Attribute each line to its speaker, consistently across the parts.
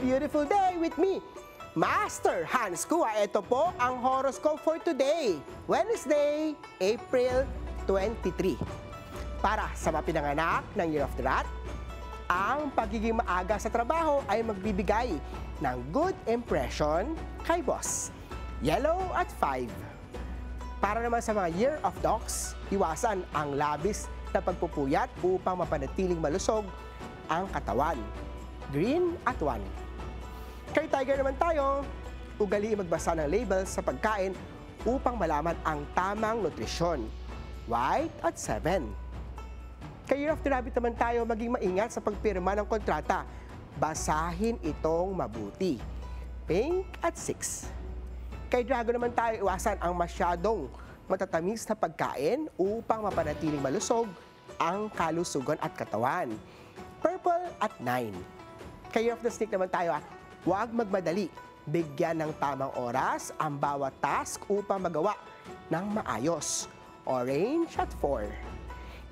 Speaker 1: beautiful day with me, Master Hans Kua. Ito po ang horoscope for today, Wednesday, April 23. Para sa mga pinanganak ng Year of the Rat, ang pagiging maaga sa trabaho ay magbibigay ng good impression kay boss. Yellow at 5. Para naman sa mga Year of Dogs, iwasan ang labis na pagpupuyat upang mapanatiling malusog ang katawan. Green at 1. Kay Tiger naman tayo, ugaliin magbasa ng label sa pagkain upang malaman ang tamang nutrisyon. White at 7. Kay Year of the Rabbit naman tayo, maging maingat sa pagpirma ng kontrata. Basahin itong mabuti. Pink at 6. Kay Dragon naman tayo, iwasan ang masyadong matatamis na pagkain upang mapanatiling malusog ang kalusugan at katawan. Purple at 9. Kay Year of the Snake naman tayo, huwag magmadali. Bigyan ng tamang oras ang bawat task upang magawa ng maayos. Orange at 4.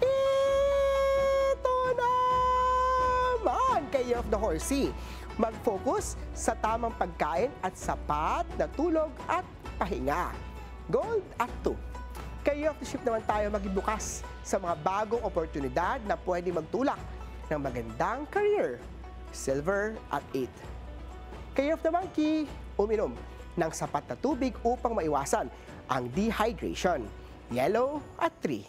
Speaker 1: Ito naman kay Year of the Horsey. Mag-focus sa tamang pagkain at sapat na tulog at pahinga. Gold at 2. Kay Year of the Ship naman tayo, maging bukas sa mga bagong oportunidad na pwede magtulak ng magandang career. Silver at 8. Kay Year of the Monkey, uminom ng sapat na tubig upang maiwasan ang dehydration. Yellow at 3.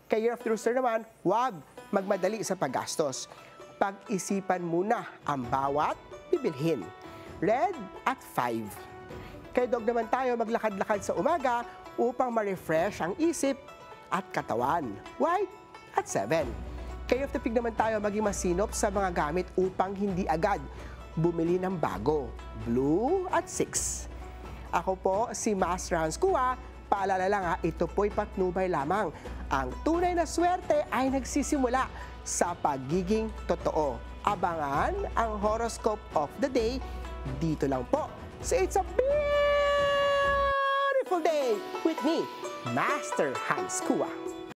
Speaker 1: Kay Year of the Rooster naman, huwag magmadali sa paggastos. Pag-isipan muna ang bawat bibilhin. Red at 5. Kay Dog naman tayo, maglakad-lakad sa umaga upang ma-refresh ang isip at katawan. White at 7. Kay Year of the Pig naman tayo, maging masinop sa mga gamit upang hindi agad bumili ng bago. Blue at 6. Ako po si Master Hans Kua. Paalala lang ito po'y patnubay lamang. Ang tunay na swerte ay nagsisimula sa pagiging totoo. Abangan ang horoscope of the day dito lang po sa It's a Beautiful Day with me, Master Hans Kua.